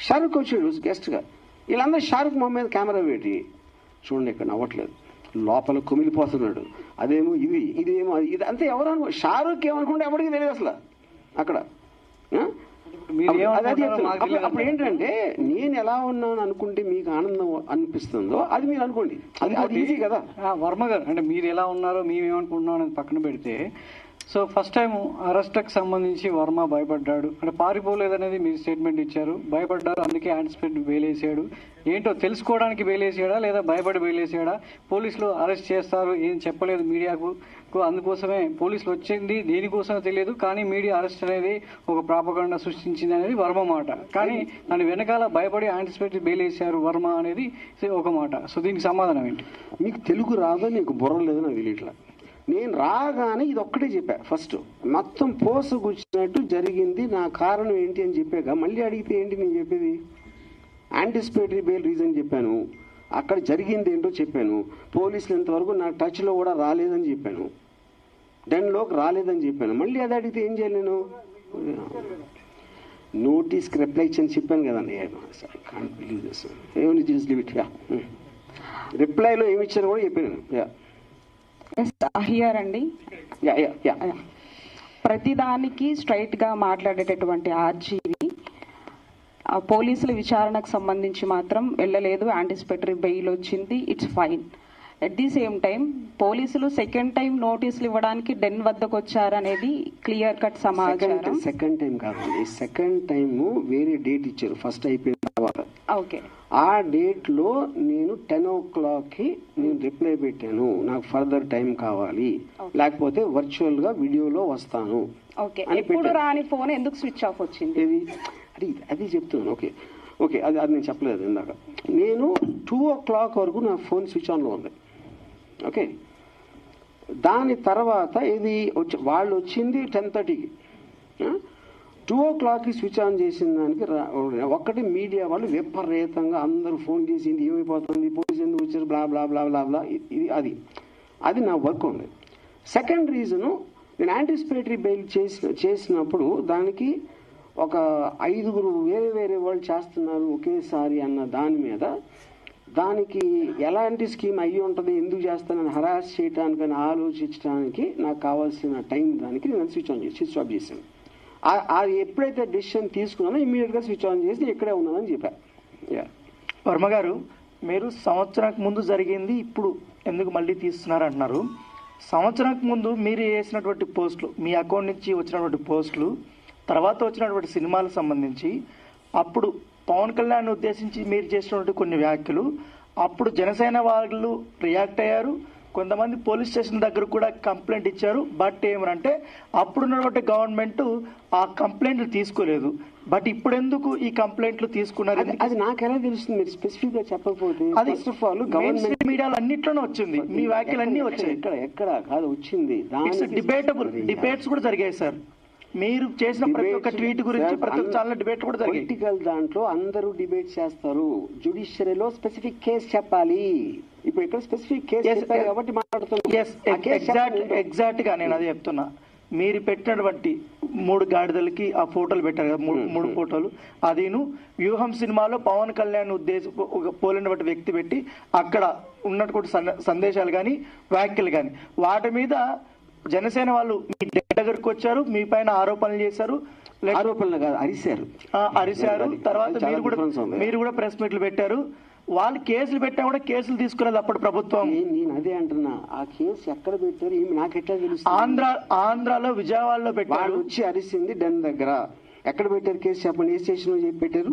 షారుఖ్ వచ్చాడు గెస్ట్గా. వీళ్ళందరూ షారుఖ్ మొహం మీద కెమెరా పెట్టి చూడండి ఇక్కడ నవ్వట్లేదు, లోపల కుమిలిపోతున్నాడు, అదేమో ఇదేమో ఇది అంతే. ఎవరు షారుఖ్ ఏమనుకుంటే ఎవరికి తెలియదు అసలు అక్కడ. అప్పుడు ఏంటంటే నేను ఎలా ఉన్నాను అనుకుంటే మీకు ఆనందం అనిపిస్తుందో అది మీరు అనుకోండి, అది ఈజీ కదా. వర్మ గారు, అంటే మీరు ఎలా ఉన్నారో మేమేమనుకుంటున్నాం అనేది పక్కన పెడితే, సో ఫస్ట్ టైం అరెస్ట్కి సంబంధించి వర్మ భయపడ్డాడు, అంటే పారిపోలేదనేది మీరు స్టేట్మెంట్ ఇచ్చారు. భయపడ్డారు, అందుకే యాంటిసిపేట్ బెయిలేసాడు. ఏంటో తెలుసుకోవడానికి బెయిలేసాడా లేదా భయపడి బెయిలేసాడా? పోలీసులు అరెస్ట్ చేస్తారు ఏం చెప్పలేదు మీడియాకు, అందుకోసమే పోలీసులు వచ్చింది దేనికోసమో తెలియదు, కానీ మీడియా అరెస్ట్ అనేది ఒక ప్రాపగండా సృష్టించింది అనేది వర్మ మాట. కానీ దాని వెనకాల భయపడి యాంటిసిపేట్ బెయిలేసారు వర్మ అనేది ఒక మాట. సో దీనికి సమాధానం ఏంటి? మీకు తెలుగు రాదో, నీకు బుర్ర లేదో నాకు తెలియట్లా. నేను రాగానే ఇది ఒక్కటే చెప్పా, ఫస్ట్ మొత్తం పోసగుచ్చినట్టు జరిగింది, నా కారణం ఏంటి అని చెప్పాక మళ్ళీ అడిగితే ఏంటి నేను చెప్పేది? యాంటిసిపేటరీ బెయిల్ రీజన్ చెప్పాను, అక్కడ జరిగింది ఏంటో చెప్పాను, పోలీసులు ఇంతవరకు నా టచ్లో కూడా రాలేదని చెప్పాను, డెన్లోకి రాలేదని చెప్పాను. మళ్ళీ అది అడిగితే ఏం చేయాలి నేను? నోటీస్కి రిప్లై ఇచ్చని చెప్పాను కదండి. రిప్లైలో ఏమి ఇచ్చాను కూడా చెప్పాను. అండి, ప్రతిదానికి స్ట్రైట్ గా మాట్లాడేటటువంటి ఆర్జీవి పోలీసుల విచారణకు సంబంధించి మాత్రం వెళ్ళలేదు, యాంటిసిపేటరీ బెయిల్ వచ్చింది, it's fine. At the same time పోలీసులు సెకండ్ టైం నోటీసులు ఇవ్వడానికి డెన్ వద్దకు వచ్చారనేది క్లియర్ కట్ సమాచారం. సెకండ్ టైం కాదండి, సెకండ్ టైం వేరే డేట్ ఇచ్చారు ఫస్ట్ అయిపోయిన తర్వాత. ఓకే, ఆ డేట్ లో నేను 10 o'clock నేను రిప్లై పెట్టాను, నాకు ఫర్దర్ టైం కావాలి, లేకపోతే వర్చువల్ గా వీడియోలో వస్తాను. ఓకే, ఎప్పుడు రాని ఫోన్ ఎందుకు స్విచ్ ఆఫ్ వచ్చింది? అది చెప్తున్నాను. ఓకే ఓకే, అది నేను చెప్పలేదు ఇందాక. నేను 2 o'clock వరకు నా ఫోన్ స్విచ్ ఆన్ లో ఉంది. ఓకే, దాని తర్వాత ఇది వాళ్ళు వచ్చింది 10:30కి. 2 o'clock స్విచ్ ఆన్ చేసిన దానికి ఒక్కటి మీడియా వాళ్ళు విపరీతంగా అందరూ ఫోన్ చేసింది, ఏమైపోతుంది, పోలీసు ఎందుకు వచ్చారు, బ్లా బ్లా బ్లా బ్లా బ్లా, అది నా వర్క్ ఉంది. సెకండ్ రీజను, నేను యాంటిసిపేటరీ బెయిల్ చేసినప్పుడు దానికి ఒక 5 వేరే వేరే వాళ్ళు చేస్తున్నారు ఒకేసారి అన్న దాని మీద, దానికి ఎలాంటి స్కీమ్ అయ్యి ఉంటుంది, ఎందుకు చేస్తానని హరాస్ చేయడానికని ఆలోచించడానికి నాకు కావాల్సిన టైం దానికి నేను స్విచ్ ఆఫ్ చేశాను. అది ఎప్పుడైతే డెసిషన్ తీసుకున్నానో ఇమీడియట్ గా స్విచ్ ఆన్ చేసి ఇక్కడే ఉన్నదని చెప్పాను. వర్మ గారు, మీరు సంవత్సరానికి ముందు జరిగింది ఇప్పుడు ఎందుకు మళ్ళీ తీస్తున్నారు అంటున్నారు. సంవత్సరానికి ముందు మీరు చేసినటువంటి పోస్టులు, మీ అకౌంట్ నుంచి వచ్చినటువంటి పోస్టులు, తర్వాత వచ్చినటువంటి సినిమాలకు సంబంధించి అప్పుడు పవన్ కళ్యాణ్ ఉద్దేశించి మీరు చేసినటువంటి కొన్ని వ్యాఖ్యలు, అప్పుడు జనసేన వాళ్ళు రియాక్ట్ అయ్యారు, కొంతమంది పోలీస్ స్టేషన్ దగ్గర కూడా కంప్లైంట్ ఇచ్చారు. బట్ ఏమనంటే అప్పుడున్నటువంటి గవర్నమెంట్ ఆ కంప్లైంట్లు తీసుకోలేదు. బట్ ఇప్పుడు ఎందుకు ఈ కంప్లైంట్లు తీసుకున్నారు? అది నాకెలా తెలుస్తుంది? మీరు స్పెసిఫిక్ గా చెప్పకపోతే. అది ఫస్ట్ ఆఫ్ ఆల్ గవర్నమెంట్ మీడియాలో అన్నిట్లోనే వచ్చింది, మీ వ్యాఖ్యలు అన్ని వచ్చాయి. ఎక్కడ కాదు వచ్చింది, డిబేటబుల్ డిబేట్స్ కూడా జరిగాయి సార్. మీరు చేసిన ప్రతి ఒక్క ట్వీట్ గురించి ప్రతి ఒక్క చాలా డిబేట్ కూడా జరిగాయి. పొలిటికల్ దాంట్లో అందరూ డిబేట్ చేస్తారు, జ్యుడిషియరీలో స్పెసిఫిక్ కేసు చెప్పాలి. ఇప్పుడు ఇక్కడ స్పెసిఫిక్ కేసు చెప్పారు కాబట్టి మాట్లాడుతున్నా. ఎగ్జాక్ట్ గా నేను అదే చెప్తున్నా. మీరు పెట్టినటువంటి 3 గాడిదలకి ఆ ఫోటోలు పెట్టారు కదా, 3 ఫోటోలు, అదిను వ్యూహం సినిమాలో పవన్ కళ్యాణ్ పోలినటువంటి వ్యక్తి పెట్టి అక్కడ ఉన్నటువంటి సందేశాలు కానీ వ్యాఖ్యలు కానీ వాటి మీద జనసేన వాళ్ళు మీ దగ్గరకు వచ్చారు, మీ పైన ఆరోపణలు చేశారు. ఆరోపణలు కాదు, అరిశారు. తర్వాత మీరు కూడా ప్రెస్ మీట్లు పెట్టారు. వాళ్ళు కేసులు పెట్టా కూడా కేసులు తీసుకున్నది అప్పుడు ప్రభుత్వం. నేను అదే అంటున్నా, ఆ కేసు ఎక్కడ పెట్టారు నాకు ఎట్లా తెలుసు? ఆంధ్రాలో విజయవాడలో పెట్టారు. వచ్చి అరిసింది డెన్ దగ్గర. ఎక్కడ పెట్టారు కేసు చెప్పండి, ఏ స్టేషన్ లో పెట్టారు?